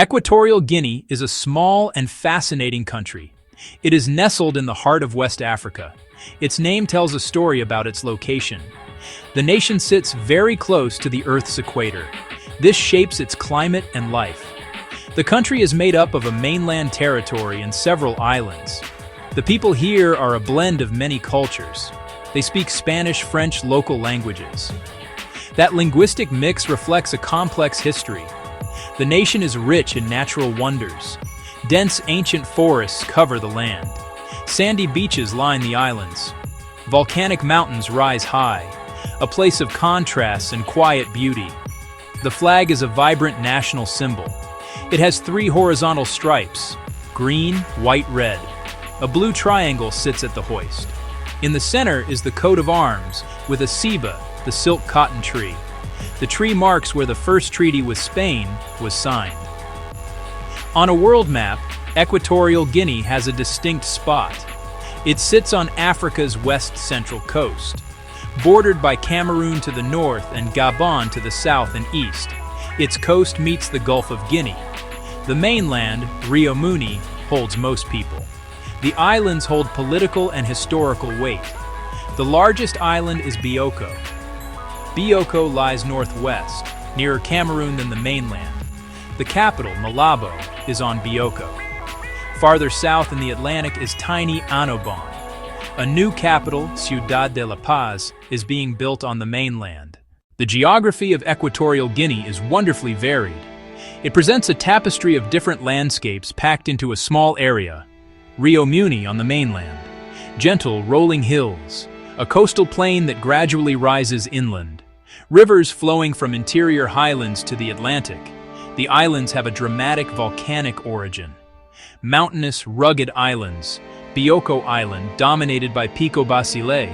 Equatorial Guinea is a small and fascinating country. It is nestled in the heart of West Africa. Its name tells a story about its location. The nation sits very close to the Earth's equator. This shapes its climate and life. The country is made up of a mainland territory and several islands. The people here are a blend of many cultures. They speak Spanish, French, local languages. That linguistic mix reflects a complex history. The nation is rich in natural wonders. Dense ancient forests cover the land. Sandy beaches line the islands. Volcanic mountains rise high, a place of contrasts and quiet beauty. The flag is a vibrant national symbol. It has 3 horizontal stripes, green, white, red. A blue triangle sits at the hoist. In the center is the coat of arms, with a ceiba, the silk cotton tree. The tree marks where the first treaty with Spain was signed. On a world map, Equatorial Guinea has a distinct spot. It sits on Africa's west-central coast, bordered by Cameroon to the north and Gabon to the south and east. Its coast meets the Gulf of Guinea. The mainland, Rio Muni, holds most people. The islands hold political and historical weight. The largest island is Bioko. Bioko lies northwest, nearer Cameroon than the mainland. The capital, Malabo, is on Bioko. Farther south in the Atlantic is tiny Annobon. A new capital, Ciudad de la Paz, is being built on the mainland. The geography of Equatorial Guinea is wonderfully varied. It presents a tapestry of different landscapes packed into a small area. Rio Muni on the mainland. Gentle, rolling hills. A coastal plain that gradually rises inland. Rivers flowing from interior highlands to the Atlantic. The islands have a dramatic volcanic origin. Mountainous, rugged islands. Bioko Island, dominated by Pico Basile.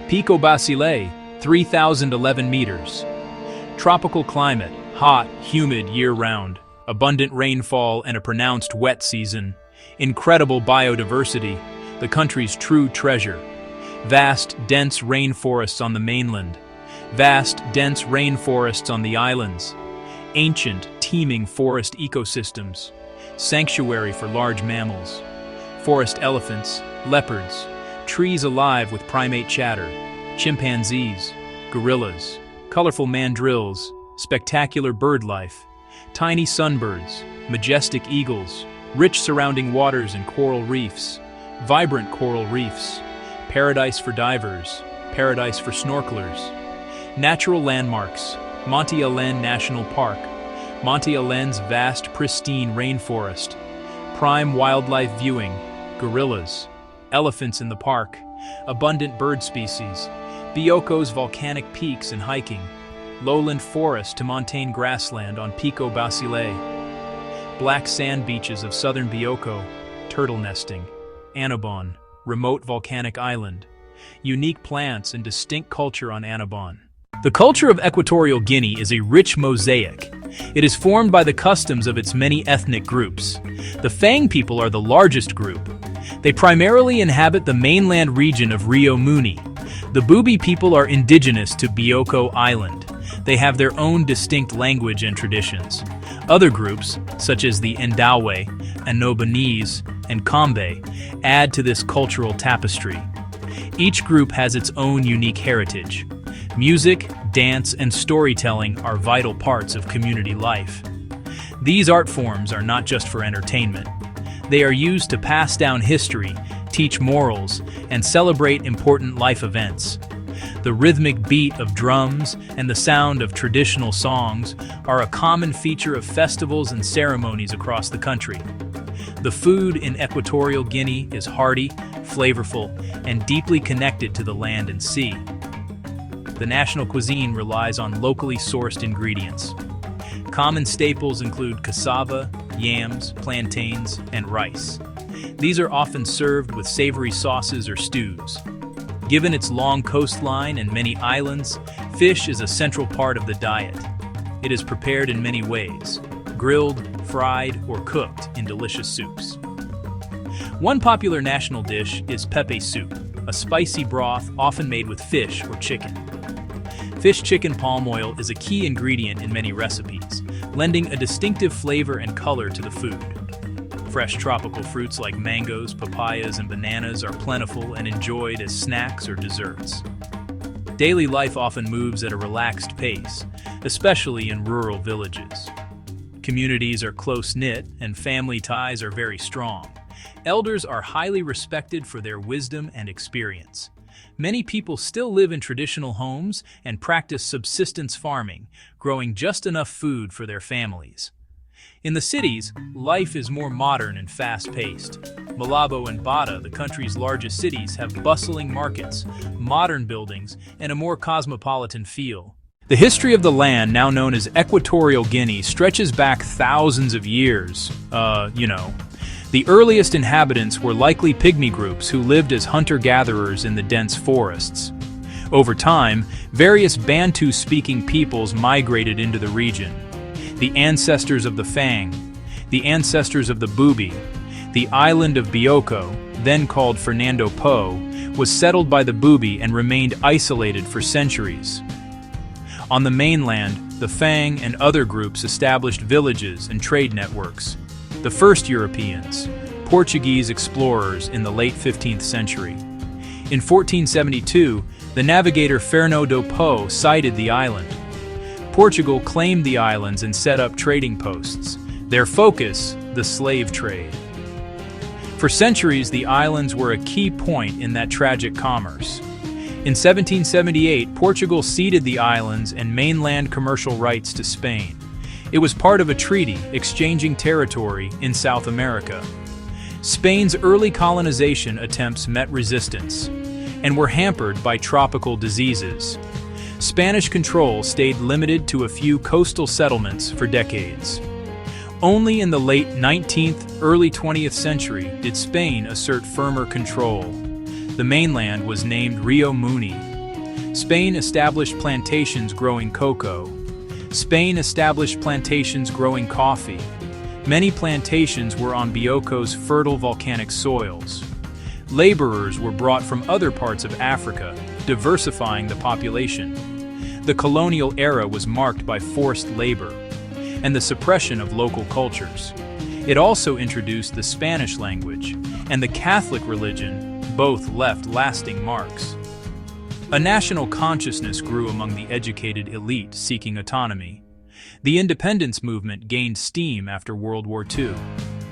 Pico Basile, 3,011 meters. Tropical climate, hot, humid year-round. Abundant rainfall and a pronounced wet season. Incredible biodiversity, the country's true treasure. Vast, dense rainforests on the mainland. Vast, dense rainforests on the islands. Ancient, teeming forest ecosystems. Sanctuary for large mammals. Forest elephants, leopards. Trees alive with primate chatter. Chimpanzees, gorillas. Colorful mandrills. Spectacular bird life. Tiny sunbirds. Majestic eagles. Rich surrounding waters and coral reefs. Vibrant coral reefs. Paradise for divers. Paradise for snorkelers. Natural landmarks. Monte Allen National Park. Monte Allen's vast, pristine rainforest. Prime wildlife viewing. Gorillas. Elephants in the park. Abundant bird species. Bioko's volcanic peaks and hiking. Lowland forest to montane grassland on Pico Basile. Black sand beaches of southern Bioko. Turtle nesting. Annobon. Remote volcanic island. Unique plants and distinct culture on Annobon. The culture of Equatorial Guinea is a rich mosaic. It is formed by the customs of its many ethnic groups. The Fang people are the largest group. They primarily inhabit the mainland region of Rio Muni. The Bubi people are indigenous to Bioko Island. They have their own distinct language and traditions. Other groups, such as the Ndawe, Anobanese, and Kombe, add to this cultural tapestry. Each group has its own unique heritage. Music, dance, and storytelling are vital parts of community life. These art forms are not just for entertainment. They are used to pass down history, teach morals, and celebrate important life events. The rhythmic beat of drums and the sound of traditional songs are a common feature of festivals and ceremonies across the country. The food in Equatorial Guinea is hearty, flavorful, and deeply connected to the land and sea. The national cuisine relies on locally sourced ingredients. Common staples include cassava, yams, plantains, and rice. These are often served with savory sauces or stews. Given its long coastline and many islands, fish is a central part of the diet. It is prepared in many ways: grilled, fried, or cooked in delicious soups. One popular national dish is pepe soup, a spicy broth often made with fish or chicken. Fish chicken palm oil is a key ingredient in many recipes, lending a distinctive flavor and color to the food. Fresh tropical fruits like mangoes, papayas, and bananas are plentiful and enjoyed as snacks or desserts. Daily life often moves at a relaxed pace, especially in rural villages. Communities are close-knit and family ties are very strong. Elders are highly respected for their wisdom and experience. Many people still live in traditional homes and practice subsistence farming, growing just enough food for their families. In the cities, life is more modern and fast-paced. Malabo and Bata, the country's largest cities, have bustling markets, modern buildings, and a more cosmopolitan feel. The history of the land, now known as Equatorial Guinea, stretches back thousands of years. The earliest inhabitants were likely pygmy groups who lived as hunter-gatherers in the dense forests. Over time, various Bantu-speaking peoples migrated into the region. The ancestors of the Fang, the ancestors of the Bubi, the island of Bioko, then called Fernando Po, was settled by the Bubi and remained isolated for centuries. On the mainland, the Fang and other groups established villages and trade networks. The first Europeans, Portuguese explorers in the late 15th century. In 1472, the navigator Fernando Po sighted the island. Portugal claimed the islands and set up trading posts. Their focus, the slave trade. For centuries, the islands were a key point in that tragic commerce. In 1778, Portugal ceded the islands and mainland commercial rights to Spain. It was part of a treaty exchanging territory in South America. Spain's early colonization attempts met resistance and were hampered by tropical diseases. Spanish control stayed limited to a few coastal settlements for decades. Only in the late 19th, early 20th century did Spain assert firmer control. The mainland was named Rio Muni. Spain established plantations growing cocoa. Spain established plantations growing coffee. Many plantations were on Bioko's fertile volcanic soils. Laborers were brought from other parts of Africa, diversifying the population. The colonial era was marked by forced labor and the suppression of local cultures. It also introduced the Spanish language and the Catholic religion, both left lasting marks. A national consciousness grew among the educated elite seeking autonomy. The independence movement gained steam after World War II.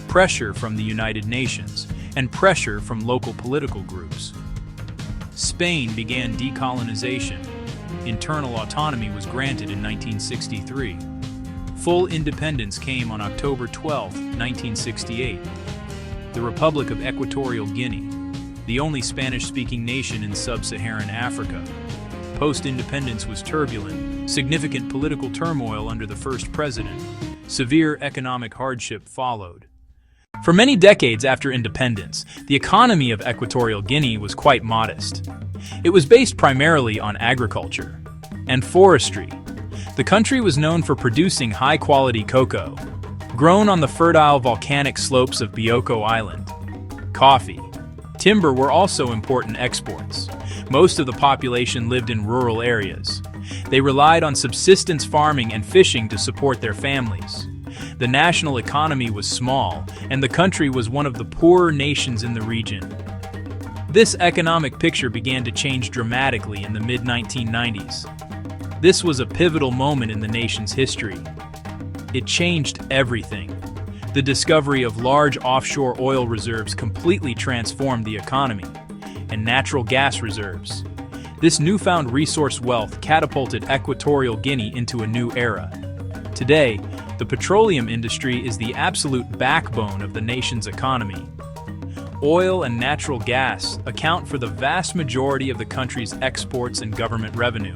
Pressure from the United Nations and pressure from local political groups. Spain began decolonization. Internal autonomy was granted in 1963. Full independence came on October 12, 1968. The Republic of Equatorial Guinea, the only Spanish-speaking nation in sub-Saharan Africa. Post-independence was turbulent, significant political turmoil under the first president. Severe economic hardship followed. For many decades after independence, the economy of Equatorial Guinea was quite modest. It was based primarily on agriculture and forestry. The country was known for producing high-quality cocoa, grown on the fertile volcanic slopes of Bioko Island. Coffee. Timber were also important exports. Most of the population lived in rural areas. They relied on subsistence farming and fishing to support their families. The national economy was small, and the country was one of the poorer nations in the region. This economic picture began to change dramatically in the mid-1990s. This was a pivotal moment in the nation's history. It changed everything. The discovery of large offshore oil reserves completely transformed the economy, and natural gas reserves. This newfound resource wealth catapulted Equatorial Guinea into a new era. Today, the petroleum industry is the absolute backbone of the nation's economy. Oil and natural gas account for the vast majority of the country's exports and government revenue.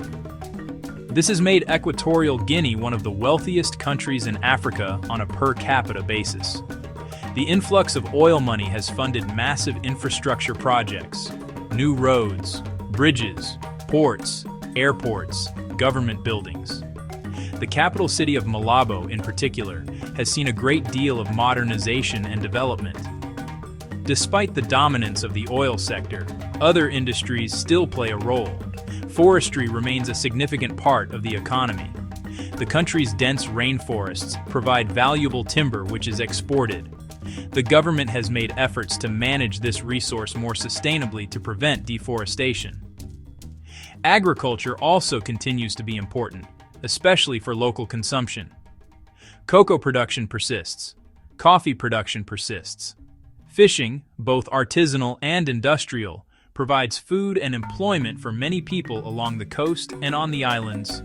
This has made Equatorial Guinea one of the wealthiest countries in Africa on a per capita basis. The influx of oil money has funded massive infrastructure projects, new roads, bridges, ports, airports, government buildings. The capital city of Malabo, in particular, has seen a great deal of modernization and development. Despite the dominance of the oil sector, other industries still play a role. Forestry remains a significant part of the economy. The country's dense rainforests provide valuable timber which is exported. The government has made efforts to manage this resource more sustainably to prevent deforestation. Agriculture also continues to be important, especially for local consumption. Cocoa production persists. Coffee production persists. Fishing, both artisanal and industrial, provides food and employment for many people along the coast and on the islands.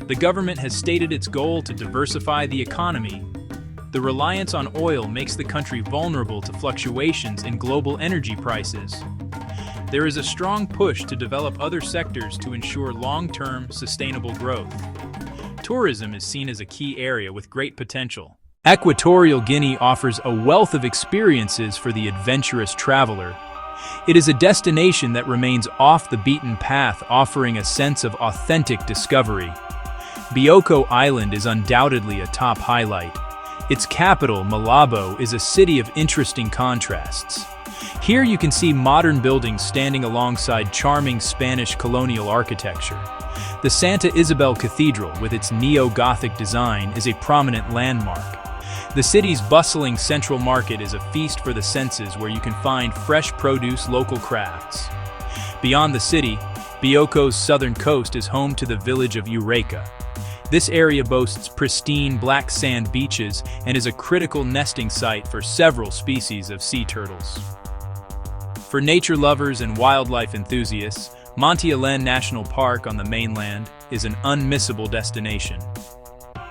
The government has stated its goal to diversify the economy. The reliance on oil makes the country vulnerable to fluctuations in global energy prices. There is a strong push to develop other sectors to ensure long-term, sustainable growth. Tourism is seen as a key area with great potential. Equatorial Guinea offers a wealth of experiences for the adventurous traveler. It is a destination that remains off the beaten path, offering a sense of authentic discovery. Bioko Island is undoubtedly a top highlight. Its capital, Malabo, is a city of interesting contrasts. Here you can see modern buildings standing alongside charming Spanish colonial architecture. The Santa Isabel Cathedral, with its neo-Gothic design, is a prominent landmark. The city's bustling central market is a feast for the senses where you can find fresh produce, local crafts. Beyond the city, Bioko's southern coast is home to the village of Eureka. This area boasts pristine black sand beaches and is a critical nesting site for several species of sea turtles. For nature lovers and wildlife enthusiasts, Monte Allen National Park on the mainland is an unmissable destination.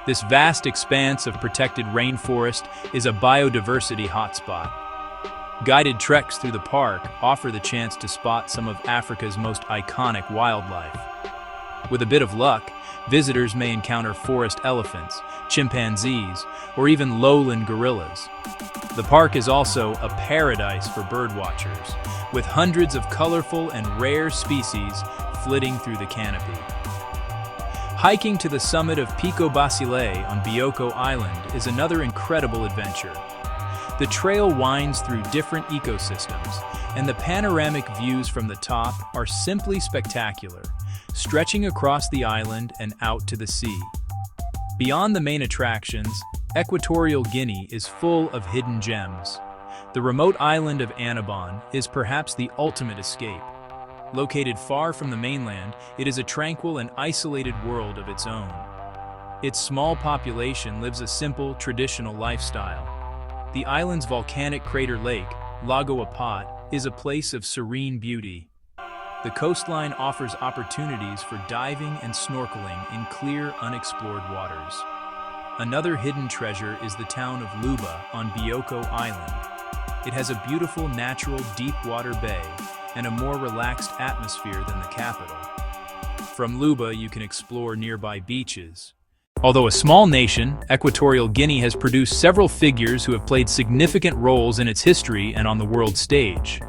This vast expanse of protected rainforest is a biodiversity hotspot. Guided treks through the park offer the chance to spot some of Africa's most iconic wildlife. With a bit of luck, visitors may encounter forest elephants, chimpanzees, or even lowland gorillas. The park is also a paradise for birdwatchers, with hundreds of colorful and rare species flitting through the canopy. Hiking to the summit of Pico Basile on Bioko Island is another incredible adventure. The trail winds through different ecosystems, and the panoramic views from the top are simply spectacular, stretching across the island and out to the sea. Beyond the main attractions, Equatorial Guinea is full of hidden gems. The remote island of Annobon is perhaps the ultimate escape. Located far from the mainland, it is a tranquil and isolated world of its own. Its small population lives a simple, traditional lifestyle. The island's volcanic crater lake, Lago Apat, is a place of serene beauty. The coastline offers opportunities for diving and snorkeling in clear, unexplored waters. Another hidden treasure is the town of Luba on Bioko Island. It has a beautiful natural deep-water bay and a more relaxed atmosphere than the capital. From Luba, you can explore nearby beaches. Although a small nation, Equatorial Guinea has produced several figures who have played significant roles in its history and on the world stage.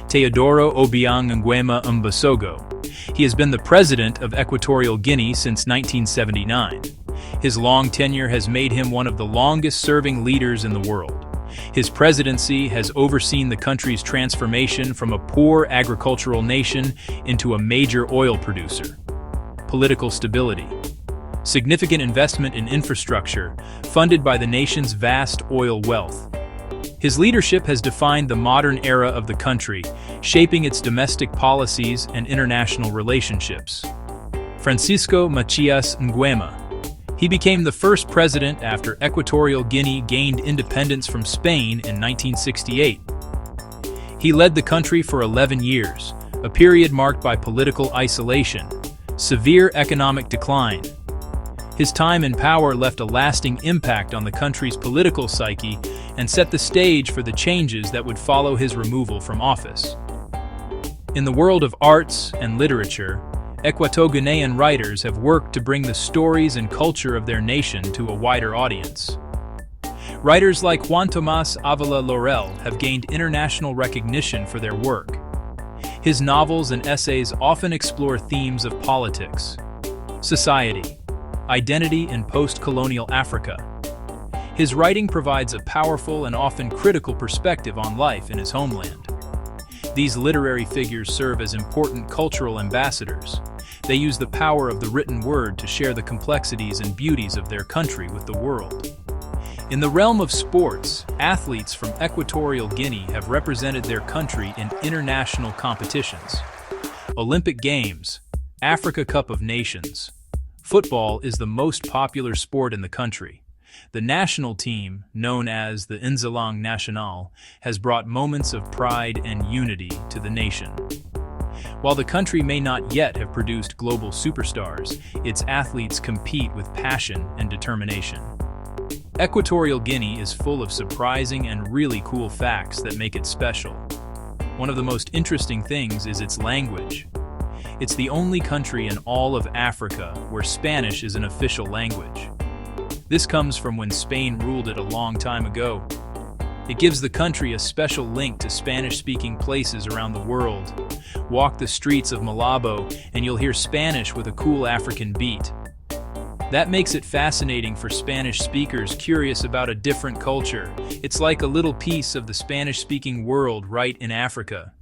Teodoro Obiang Nguema Mbasogo. He has been the president of Equatorial Guinea since 1979. His long tenure has made him one of the longest-serving leaders in the world. His presidency has overseen the country's transformation from a poor agricultural nation into a major oil producer. Political stability. Significant investment in infrastructure, funded by the nation's vast oil wealth. His leadership has defined the modern era of the country, shaping its domestic policies and international relationships. Francisco Macias Nguema. He became the first president after Equatorial Guinea gained independence from Spain in 1968. He led the country for 11 years, a period marked by political isolation, severe economic decline. His time in power left a lasting impact on the country's political psyche and set the stage for the changes that would follow his removal from office. In the world of arts and literature, Equato-Guinean writers have worked to bring the stories and culture of their nation to a wider audience. Writers like Juan Tomás Ávila Laurel have gained international recognition for their work. His novels and essays often explore themes of politics, society, identity in post-colonial Africa. His writing provides a powerful and often critical perspective on life in his homeland. These literary figures serve as important cultural ambassadors, They use the power of the written word to share the complexities and beauties of their country with the world. In the realm of sports, athletes from Equatorial Guinea have represented their country in international competitions. Olympic Games, Africa Cup of Nations. Football is the most popular sport in the country. The national team, known as the Nzalang National, has brought moments of pride and unity to the nation. While the country may not yet have produced global superstars, its athletes compete with passion and determination. Equatorial Guinea is full of surprising and really cool facts that make it special. One of the most interesting things is its language. It's the only country in all of Africa where Spanish is an official language. This comes from when Spain ruled it a long time ago. It gives the country a special link to Spanish-speaking places around the world. Walk the streets of Malabo and you'll hear Spanish with a cool African beat. That makes it fascinating for Spanish speakers curious about a different culture. It's like a little piece of the Spanish-speaking world right in Africa.